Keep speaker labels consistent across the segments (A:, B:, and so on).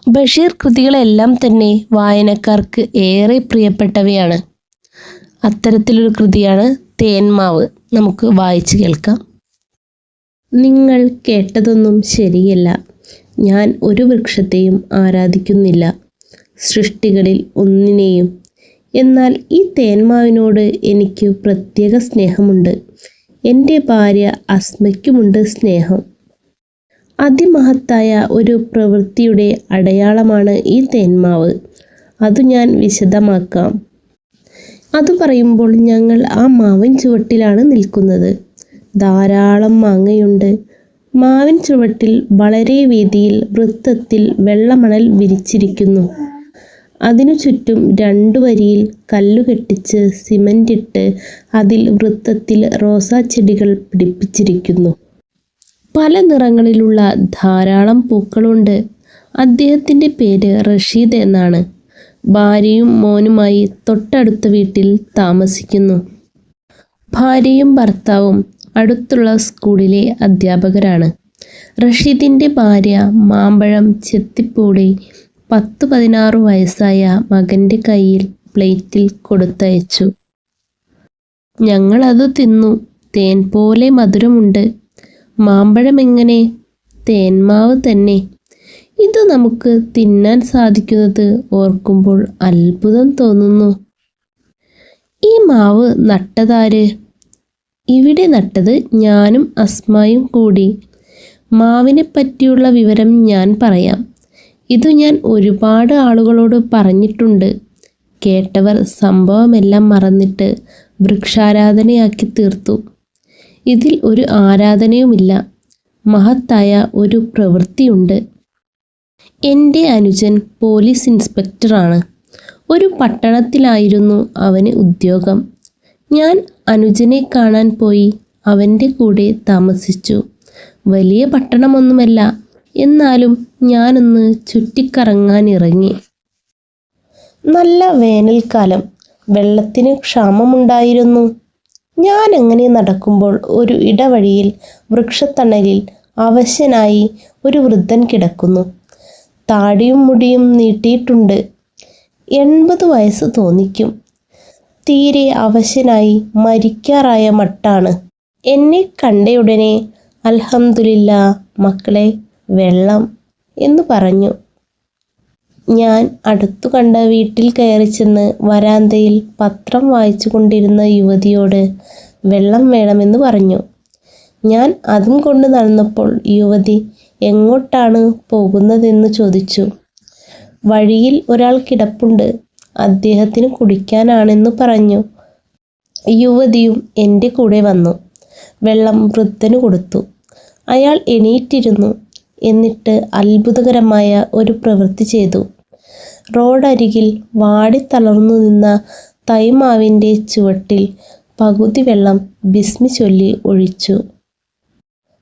A: ബഷീർ കൃതികളെല്ലാം തന്നെ വായനക്കാർക്ക് ഏറെ പ്രിയപ്പെട്ടവയാണ്. അത്തരത്തിലൊരു കൃതിയാണ് തേന്മാവ്. നമുക്ക് വായിച്ചു കേൾക്കാം. നിങ്ങൾ കേട്ടതൊന്നും ശരിയല്ല. ഞാൻ ഒരു വൃക്ഷത്തെയും ആരാധിക്കുന്നില്ല, സൃഷ്ടികളിൽ ഒന്നിനെയും. എന്നാൽ ഈ തേന്മാവിനോട് എനിക്ക് പ്രത്യേക സ്നേഹമുണ്ട്. എൻ്റെ ഭാര്യ അസ്മയ്ക്കുമുണ്ട് സ്നേഹം. അതിമഹത്തായ ഒരു പ്രവൃത്തിയുടെ അടയാളമാണ് ഈ തേന്മാവ്. അത് ഞാൻ വിശദമാക്കാം. അത് പറയുമ്പോൾ ഞങ്ങൾ ആ മാവിൻ ചുവട്ടിലാണ് നിൽക്കുന്നത്. ധാരാളം മാങ്ങയുണ്ട്. മാവിൻ ചുവട്ടിൽ വളരെ വീതിയിൽ വൃത്തത്തിൽ വെള്ളമണൽ വിരിച്ചിരിക്കുന്നു. അതിനു ചുറ്റും 2 വരിയിൽ കല്ലുകെട്ടിച്ച് സിമന്റിട്ട് അതിൽ വൃത്തത്തിൽ റോസാച്ചെടികൾ പിടിപ്പിച്ചിരിക്കുന്നു. പല നിറങ്ങളിലുള്ള ധാരാളം പൂക്കളുണ്ട്. അദ്ദേഹത്തിൻ്റെ പേര് റഷീദ് എന്നാണ്. ഭാര്യയും മോനുമായി തൊട്ടടുത്ത വീട്ടിൽ താമസിക്കുന്നു. ഭാര്യയും ഭർത്താവും അടുത്തുള്ള സ്കൂളിലെ അധ്യാപകരാണ്. റഷീദിൻ്റെ ഭാര്യ മാമ്പഴം ചെത്തിപ്പൂടി 10-16 വയസ്സായ മകൻ്റെ കയ്യിൽ പ്ലേറ്റിൽ കൊടുത്തയച്ചു. ഞങ്ങളത് തിന്നു. തേൻ പോലെ മധുരമുണ്ട്. മാമ്പഴം എങ്ങനെ? തേന്മാവ് തന്നെ. ഇത് നമുക്ക് തിന്നാൻ സാധിക്കുന്നത് ഓർക്കുമ്പോൾ അത്ഭുതം തോന്നുന്നു. ഈ മാവ് നട്ടതാര്? ഇവിടെ നട്ടത് ഞാനും അസ്മയും കൂടി. മാവിനെ പറ്റിയുള്ള വിവരം ഞാൻ പറയാം. ഇത് ഞാൻ ഒരുപാട് ആളുകളോട് പറഞ്ഞിട്ടുണ്ട്. കേട്ടവർ സംഭവമെല്ലാം മറന്നിട്ട് വൃക്ഷാരാധനയാക്കി തീർത്തു. ഇതിൽ ഒരു ആരാധനയുമില്ല. മഹത്തായ ഒരു പ്രവൃത്തിയുണ്ട്. എൻ്റെ അനുജൻ പോലീസ് ഇൻസ്പെക്ടറാണ്. ഒരു പട്ടണത്തിലായിരുന്നു അവന് ഉദ്യോഗം. ഞാൻ അനുജനെ കാണാൻ പോയി. അവൻ്റെ കൂടെ താമസിച്ചു. വലിയ പട്ടണമൊന്നുമല്ല, എന്നാലും ഞാനൊന്ന് ചുറ്റിക്കറങ്ങാനിറങ്ങി. നല്ല വേനൽക്കാലം. വെള്ളത്തിന് ക്ഷാമമുണ്ടായിരുന്നു. ഞാൻ അങ്ങനെ നടക്കുമ്പോൾ ഒരു ഇടവഴിയിൽ വൃക്ഷത്തണലിൽ അവശനായി ഒരു വൃദ്ധൻ കിടക്കുന്നു. താടിയും മുടിയും നീട്ടിയിട്ടുണ്ട്. 80 വയസ്സ് തോന്നിക്കും. തീരെ അവശനായി മരിക്കാറായ മട്ടാണ്. എന്നെ കണ്ടയുടനെ അൽഹംദുലില്ലാ മക്കളെ, വെള്ളം എന്ന് പറഞ്ഞു. ഞാൻ അടുത്തു കണ്ട വീട്ടിൽ കയറി ചെന്ന് വരാന്തയിൽ പത്രം വായിച്ചു കൊണ്ടിരുന്ന യുവതിയോട് വെള്ളം വേണമെന്ന് പറഞ്ഞു. ഞാൻ അതും കൊണ്ട് നടന്നപ്പോൾ യുവതി എങ്ങോട്ടാണ് പോകുന്നതെന്ന് ചോദിച്ചു. വഴിയിൽ ഒരാൾ കിടപ്പുണ്ട്, അദ്ദേഹത്തിന് കുടിക്കാനാണെന്ന് പറഞ്ഞു. യുവതിയും എൻ്റെ കൂടെ വന്നു. വെള്ളം വൃദ്ധന് കൊടുത്തു. അയാൾ എണീറ്റിരുന്നു. എന്നിട്ട് അത്ഭുതകരമായ ഒരു പ്രവൃത്തി ചെയ്തു. റോഡരികിൽ വാടിത്തളർന്നു നിന്ന തൈമാവിൻ്റെ ചുവട്ടിൽ പകുതി വെള്ളം ബിസ്മി ചൊല്ലി ഒഴിച്ചു.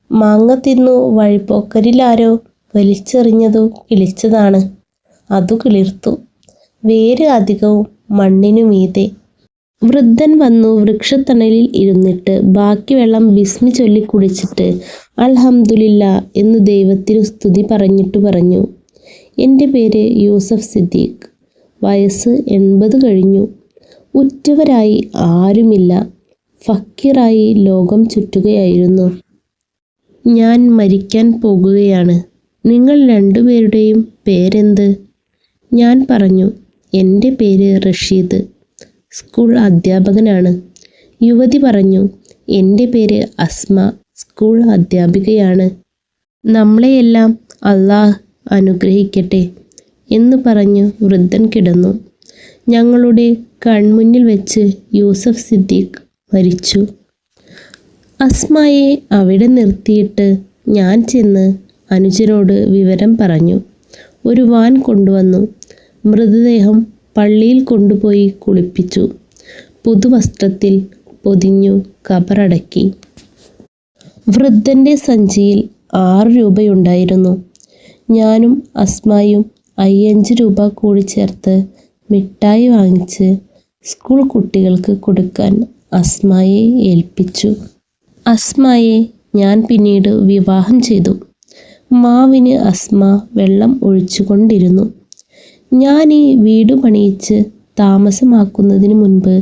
A: മാങ്ങ തിന്നു വഴിപോക്കരിലാരോ വലിച്ചെറിഞ്ഞതു കിളിച്ചതാണ്. അതു കിളിർത്തു. വേര് അധികവും മണ്ണിനു മീതെ. വൃദ്ധൻ വന്നു വൃക്ഷത്തണലിൽ ഇരുന്നിട്ട് ബാക്കി വെള്ളം ബിസ്മി ചൊല്ലി കുടിച്ചിട്ട് അൽഹംദുലില്ലാ എന്ന് ദൈവത്തിനു സ്തുതി പറഞ്ഞിട്ട് പറഞ്ഞു, എൻ്റെ പേര് യൂസഫ് സിദ്ദീഖ്. വയസ്സ് 80 കഴിഞ്ഞു. ഉറ്റവരായി ആരുമില്ല. ഫക്കീറായി ലോകം ചുറ്റുകയായിരുന്നു. ഞാൻ മരിക്കാൻ പോകുകയാണ്. നിങ്ങൾ 2 പേരുടെയും പേരെന്ത്? ഞാൻ പറഞ്ഞു, എൻ്റെ പേര് റഷീദ്, സ്കൂൾ അധ്യാപകനാണ്. യുവതി പറഞ്ഞു, എൻ്റെ പേര് അസ്മ, സ്കൂൾ അധ്യാപികയാണ്. നമ്മളെയെല്ലാം അല്ലാഹ് അനുഗ്രഹിക്കട്ടെ എന്ന് പറഞ്ഞു വൃദ്ധൻ കിടന്നു. ഞങ്ങളുടെ കൺമുന്നിൽ വെച്ച് യൂസഫ് സിദ്ദീഖ് മരിച്ചു. അസ്മയെ അവിടെ നിർത്തിയിട്ട് ഞാൻ ചെന്ന് അനുജനോട് വിവരം പറഞ്ഞു. ഒരു വാൻ കൊണ്ടുവന്നു. മൃതദേഹം പള്ളിയിൽ കൊണ്ടുപോയി കുളിപ്പിച്ചു. പുതുവസ്ത്രത്തിൽ പൊതിഞ്ഞു ഖബറടക്കി. വൃദ്ധൻ്റെ സഞ്ചിയിൽ 6 രൂപയുണ്ടായിരുന്നു. ഞാനും അസ്മയും 5 രൂപ കൂടി ചേർത്ത് മിഠായി വാങ്ങിച്ച് സ്കൂൾ കുട്ടികൾക്ക് കൊടുക്കാൻ അസ്മയെ ഏൽപ്പിച്ചു. അസ്മയെ ഞാൻ പിന്നീട് വിവാഹം ചെയ്തു. മാവിന് അസ്മ വെള്ളം ഒഴിച്ചുകൊണ്ടിരുന്നു. ഞാൻ ഈ വീട് പണിയിച്ച് താമസമാക്കുന്നതിന് മുൻപ്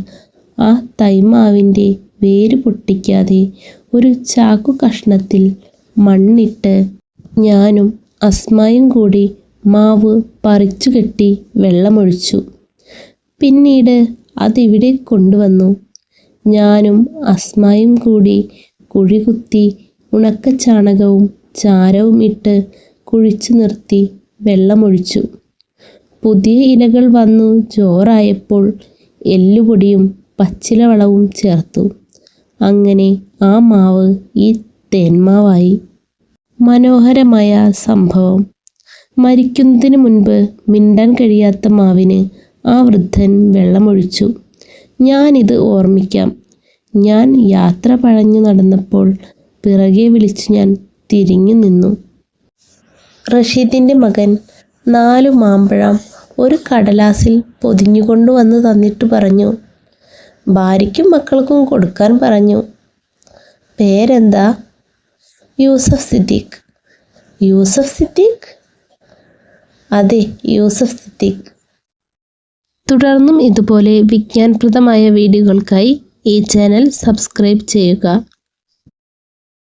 A: ആ തൈമാവിൻ്റെ വേര് പൊട്ടിക്കാതെ ഒരു ചാക്കു കഷ്ണത്തിൽ മണ്ണിട്ട് ഞാനും അസ്മയും കൂടി മാവ് പറിച്ചു കെട്ടി വെള്ളമൊഴിച്ചു. പിന്നീട് അതിവിടെ കൊണ്ടുവന്നു. ഞാനും അസ്മയും കൂടി കുഴി കുത്തി ഉണക്കച്ചാണകവും ചാരവും ഇട്ട് കുഴിച്ചു നിർത്തി വെള്ളമൊഴിച്ചു. പുതിയ ഇലകൾ വന്നു ജോറായപ്പോൾ എല്ലുപൊടിയും പച്ചിലവളവും ചേർത്തു. അങ്ങനെ ആ മാവ് ഈ തേന്മാവായി. മനോഹരമായ സംഭവം. മരിക്കുന്നതിന് മുൻപ് മിണ്ടാൻ കഴിയാത്ത മാവിന് ആ വൃദ്ധൻ വെള്ളമൊഴിച്ചു. ഞാനിത് ഓർമ്മിക്കാം. ഞാൻ യാത്ര പഴഞ്ഞു നടന്നപ്പോൾ പിറകെ വിളിച്ചു ഞാൻ തിരിഞ്ഞു നിന്നു. റഷീദിൻ്റെ മകൻ 4 മാമ്പഴം ഒരു കടലാസിൽ പൊതിഞ്ഞുകൊണ്ടുവന്ന് തന്നിട്ട് പറഞ്ഞു, ഭാര്യയ്ക്കും മക്കൾക്കും കൊടുക്കാൻ പറഞ്ഞു. പേരെന്താ? യൂസഫ് സിദ്ദീഖ്. യൂസഫ് സിദ്ദീഖ്? അതെ, യൂസഫ് സിദ്ദീഖ്. തുടർന്നും ഇതുപോലെ വിജ്ഞാനപ്രദമായ വീഡിയോകൾക്കായി ഈ ചാനൽ സബ്സ്ക്രൈബ് ചെയ്യുക.